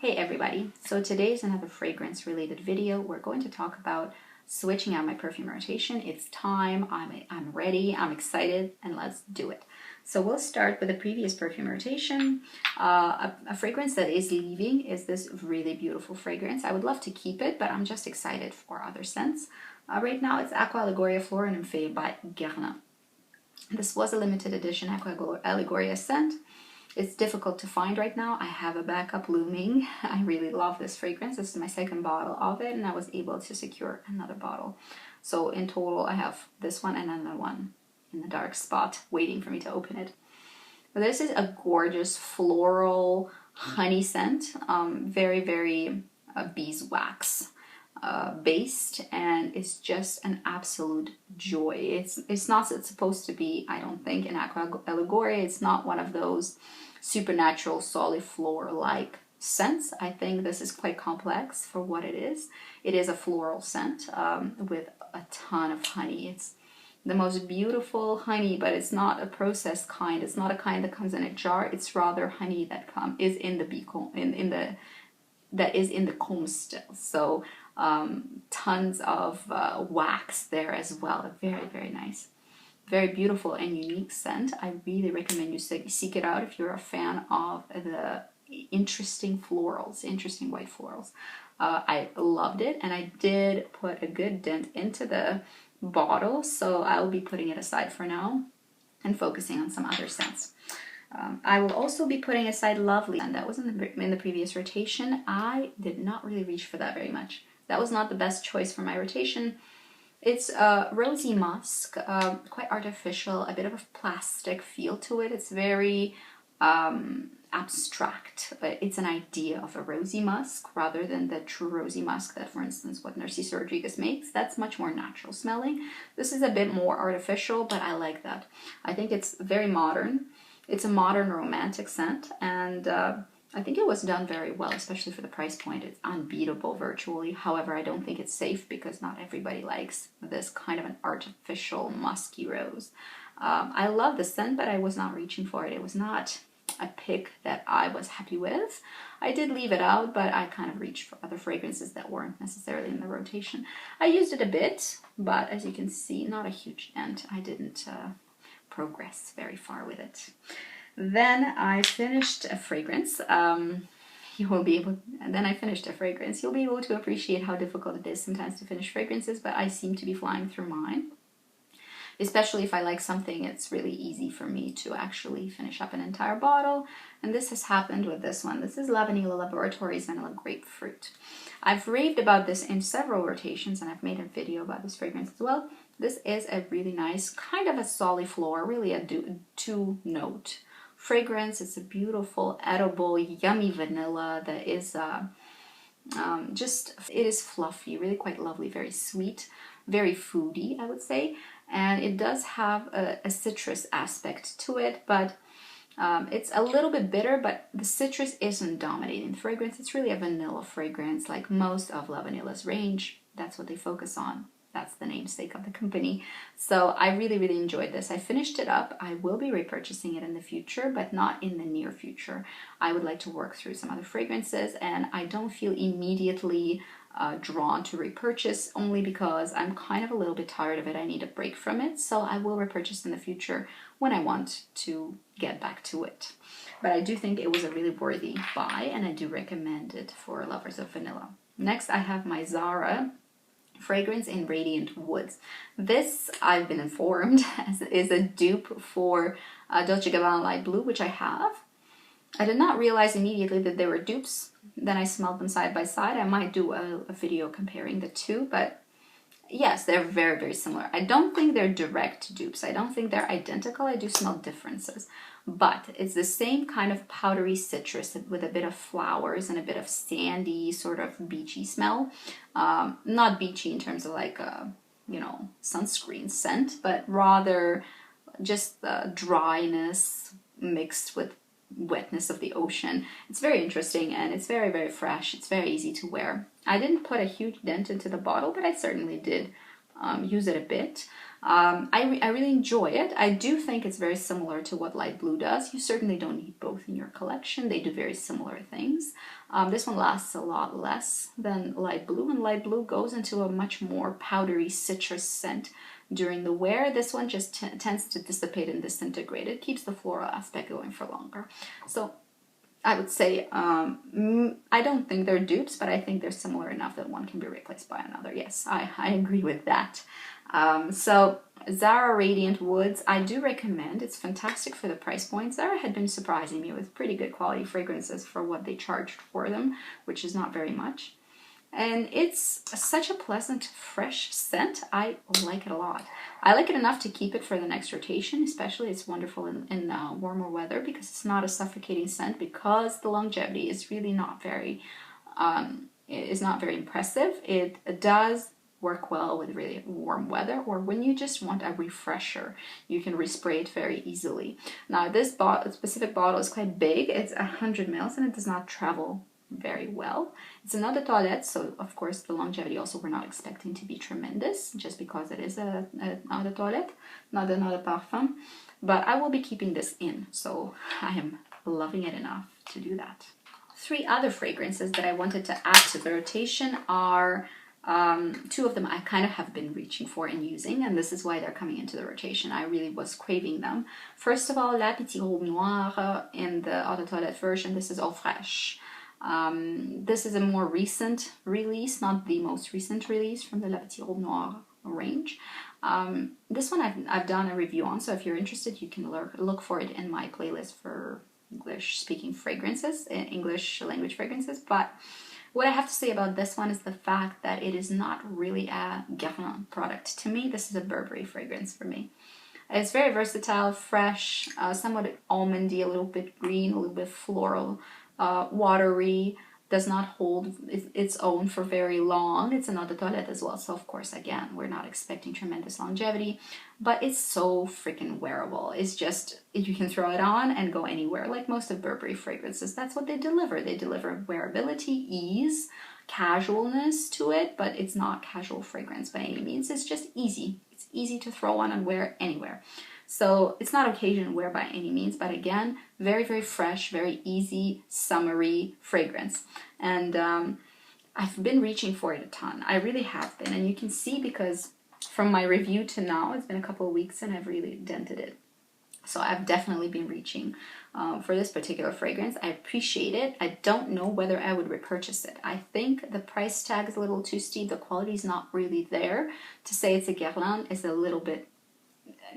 Hey everybody, so today is another fragrance related video. We're going to talk about switching out my perfume rotation. It's time, I'm ready, I'm excited, and let's do it. So we'll start with the previous perfume rotation. A fragrance that is leaving is this really beautiful fragrance. I would love to keep it, but I'm just excited for other scents. Right now it's Aqua Allegoria Floral Nymphaea by Guerlain. This was a limited edition Aqua Allegoria scent. It's difficult to find right now. I have a backup looming. I really love this fragrance. This is my second bottle of it, and I was able to secure another bottle. So in total, I have this one and another one in the dark spot waiting for me to open it. But this is a gorgeous floral honey scent, very beeswax based, and it's just an absolute joy. It's not supposed to be, I don't think, an Aqua Allegoria. It's not one of those supernatural soliflor like scents. I think this is quite complex for what it is. It is a floral scent with a ton of honey. It's the most beautiful honey, but it's not a processed kind. It's not a kind that comes in a jar. It's rather honey that is in the beacon, that is in the comb still. So tons of wax there as well. Very nice. Very beautiful and unique scent. I really recommend you seek it out if you're a fan of the interesting florals, interesting white florals. I loved it, and I did put a good dent into the bottle, so I'll be putting it aside for now and focusing on some other scents. I will also be putting aside Lovely, and that was in the previous rotation. I did not really reach for that very much. That was not the best choice for my rotation. It's rosy musk, quite artificial, a bit of a plastic feel to it. It's very abstract. It's an idea of a rosy musk rather than the true rosy musk that, for instance, what Narciso Rodriguez makes. That's much more natural smelling. This is a bit more artificial, but I like that. I think it's very modern. It's a modern romantic scent, and I think it was done very well, especially for the price point. It's unbeatable virtually. However, I don't think it's safe because not everybody likes this kind of an artificial musky rose. I love the scent, but I was not reaching for it. It was not a pick that I was happy with. I did leave it out, but I kind of reached for other fragrances that weren't necessarily in the rotation. I used it a bit, but as you can see, not a huge dent. I didn't progress very far with it. Then I finished a fragrance. You'll be able to appreciate how difficult it is sometimes to finish fragrances, but I seem to be flying through mine. Especially if I like something, it's really easy for me to actually finish up an entire bottle. And this has happened with this one. This is La Vanilla Laboratories Vanilla Grapefruit. I've raved about this in several rotations, and I've made a video about this fragrance as well. This is a really nice, kind of a soliflor, really a two-note fragrance. It's a beautiful, edible, yummy vanilla that is it is fluffy, really quite lovely, very sweet, very foody, I would say. And it does have a citrus aspect to it, but it's a little bit bitter, but the citrus isn't dominating the fragrance. It's really a vanilla fragrance, like most of La Vanilla's range. That's what they focus on. That's the namesake of the company. So I really enjoyed this. I finished it up. I will be repurchasing it in the future, but not in the near future. I would like to work through some other fragrances, and I don't feel immediately drawn to repurchase, only because I'm kind of a little bit tired of it. I need a break from it, so I will repurchase in the future when I want to get back to it. But I do think it was a really worthy buy, and I do recommend it for lovers of vanilla. Next, I have my Zara fragrance in Radiant Woods. This, I've been informed, is a dupe for Dolce & Gabbana Light Blue, which I have. I did not realize immediately that they were dupes. Then I smelled them side by side. I might do a video comparing the two, but yes, they're very similar. I don't think they're direct dupes. I don't think they're identical. I do smell differences. But it's the same kind of powdery citrus with a bit of flowers and a bit of sandy, sort of beachy smell. Not beachy in terms of like a, sunscreen scent, but rather just the dryness mixed with wetness of the ocean. It's very interesting, and it's very fresh. It's very easy to wear. I didn't put a huge dent into the bottle, but I certainly did use it a bit. I really enjoy it. I do think it's very similar to what light blue does. You certainly don't need both in your collection. They do very similar things. This one lasts a lot less than light blue, and light blue goes into a much more powdery citrus scent during the wear. This one just tends to dissipate and disintegrate. It keeps the floral aspect going for longer. So I would say, I don't think they're dupes, but I think they're similar enough that one can be replaced by another. Yes, I agree with that. So Zara Radiant Woods, I do recommend. It's fantastic for the price point. Zara had been surprising me with pretty good quality fragrances for what they charged for them, which is not very much. And it's such a pleasant, fresh scent. I like it a lot. I like it enough to keep it for the next rotation, especially it's wonderful in warmer weather because it's not a suffocating scent, because the longevity is really not very, impressive. It does work well with really warm weather, or when you just want a refresher, you can respray it very easily. Now this specific bottle is quite big. It's 100 mils and it does not travel very well. It's an eau de toilette, so of course the longevity also we're not expecting to be tremendous, just because it is an eau de toilette, not an eau de parfum. But I will be keeping this in, so I am loving it enough to do that. 3 other fragrances that I wanted to add to the rotation are 2 of them I kind of have been reaching for and using, and this is why they're coming into the rotation. I really was craving them. First of all, La Petite Robe Noire in the eau de toilette version. This is Eau Fraîche. This is a more recent release, not the most recent release from the La Petite Robe Noire range. This one I've done a review on, so if you're interested, you can look for it in my playlist for English-speaking fragrances, English language fragrances. But what I have to say about this one is the fact that it is not really a Guerlain product. To me, this is a Burberry fragrance for me. It's very versatile, fresh, somewhat almondy, a little bit green, a little bit floral, watery, does not hold its own for very long. It's an eau de toilette as well, so of course, again, we're not expecting tremendous longevity, but it's so freaking wearable. It's just, you can throw it on and go anywhere, like most of Burberry fragrances. That's what they deliver. They deliver wearability, ease, casualness to it, but it's not casual fragrance by any means. It's just easy. It's easy to throw on and wear anywhere. So it's not occasion wear by any means, but again, very, very fresh, very easy, summery fragrance. And I've been reaching for it a ton. I really have been. And you can see, because from my review to now, it's been a couple of weeks and I've really dented it. So I've definitely been reaching for this particular fragrance. I appreciate it. I don't know whether I would repurchase it. I think the price tag is a little too steep. The quality is not really there. To say it's a Guerlain is a little bit,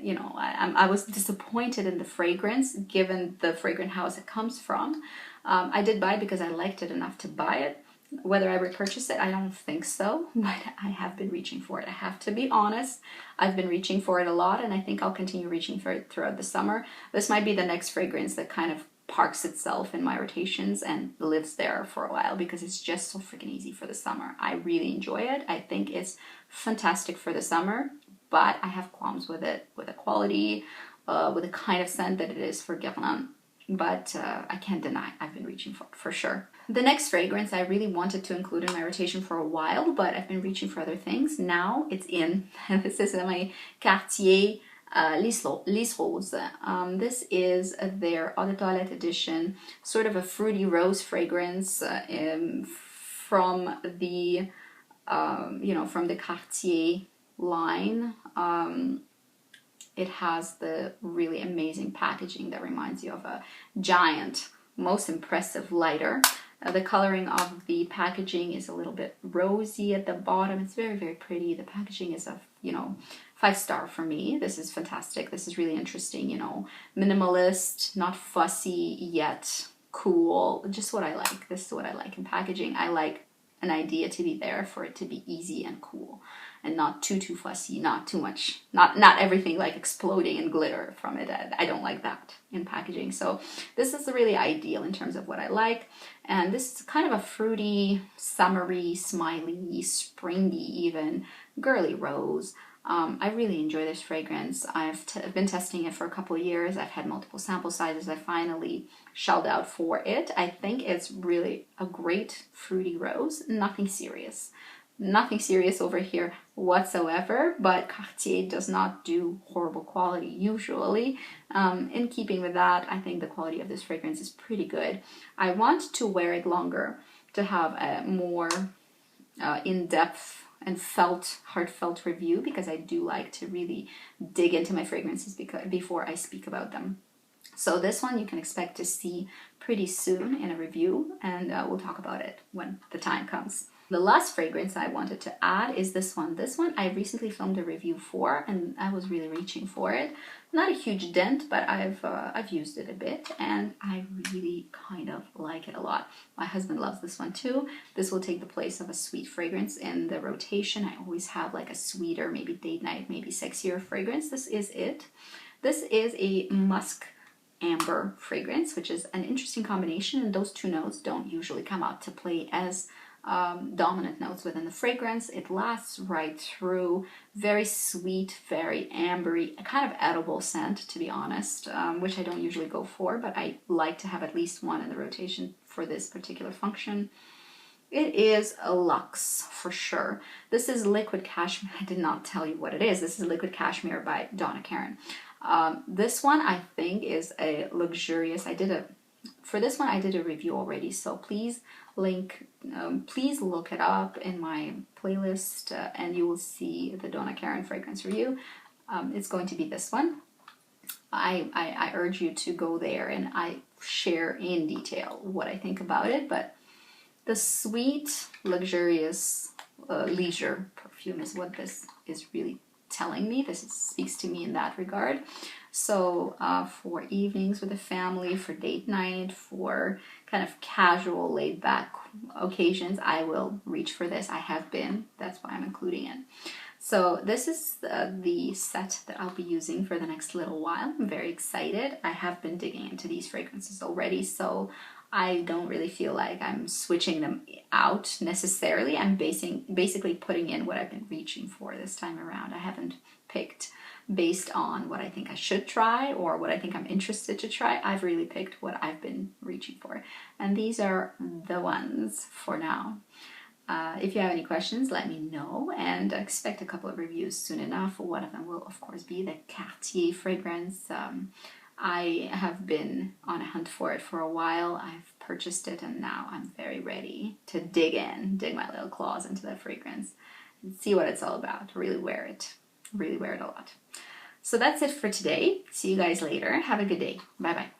you know, I was disappointed in the fragrance, given the fragrance house it comes from. I did buy it because I liked it enough to buy it. Whether I repurchase it, I don't think so, but I have been reaching for it. I have to be honest. I've been reaching for it a lot, and I think I'll continue reaching for it throughout the summer. This might be the next fragrance that kind of parks itself in my rotations and lives there for a while, because it's just so freaking easy for the summer. I really enjoy it. I think it's fantastic for the summer, but I have qualms with it, with the quality, with the kind of scent that it is for Guerlain. But I can't deny I've been reaching for sure. The next fragrance I really wanted to include in my rotation for a while, but I've been reaching for other things. Now it's in. This is my Cartier Lys Rose. This is their Eau de Toilette edition, sort of a fruity rose fragrance from the, from the Cartier line. It has the really amazing packaging that reminds you of a giant, most impressive lighter. The coloring of the packaging is a little bit rosy at the bottom. It's very, very pretty. The packaging is a, 5-star for me. This is fantastic. This is really interesting, minimalist, not fussy yet cool. Just what I like. This is what I like in packaging. I like an idea to be there for it to be easy and cool, and not too fussy, not too much, not everything like exploding in glitter from it. I don't like that in packaging. So this is really ideal in terms of what I like. And this is kind of a fruity, summery, smiley, springy, even girly rose. I really enjoy this fragrance. I've been testing it for a couple of years. I've had multiple sample sizes. I finally shelled out for it. I think it's really a great fruity rose. Nothing serious, Nothing serious over here whatsoever, but Cartier does not do horrible quality usually. In keeping with that, I think the quality of this fragrance is pretty good. I want to wear it longer to have a more in-depth and heartfelt review, because I do like to really dig into my fragrances before I speak about them. So this one you can expect to see pretty soon in a review, and we'll talk about it when the time comes. The last fragrance I wanted to add is this one. This one I recently filmed a review for, and I was really reaching for it. Not a huge dent, but I've used it a bit, and I really kind of like it a lot. My husband loves this one too. This will take the place of a sweet fragrance in the rotation. I always have like a sweeter, maybe date night, maybe sexier fragrance. This is it. This is a musk amber fragrance, which is an interesting combination, and those two notes don't usually come out to play as dominant notes within the fragrance. It lasts right through. Very sweet, very ambery, a kind of edible scent, to be honest, which I don't usually go for, but I like to have at least one in the rotation for this particular function. It is a luxe for sure. This is liquid cashmere. I did not tell you what it is. This is liquid cashmere by Donna. This one I think is a luxurious. For this one I did a review already, so please look it up in my playlist, and you will see the Donna fragrance review. It's going to be this one. I urge you to go there, and I share in detail what I think about it, but the sweet, luxurious leisure perfume is what this is really telling me. This speaks to me in that regard. So for evenings with the family, for date night, for kind of casual, laid back occasions, I will reach for this. I have been. That's why I'm including it. So this is the set that I'll be using for the next little while. I'm very excited. I have been digging into these fragrances already, so I don't really feel like I'm switching them out necessarily. I'm basically putting in what I've been reaching for this time around. I haven't picked based on what I think I should try or what I think I'm interested to try. I've really picked what I've been reaching for. And these are the ones for now. If you have any questions, let me know, and expect a couple of reviews soon enough. One of them will, of course, be the Cartier fragrance. I have been on a hunt for it for a while. I've purchased it, and now I'm very ready to dig my little claws into that fragrance and see what it's all about. Really wear it a lot. So that's it for today. See you guys later. Have a good day. Bye bye.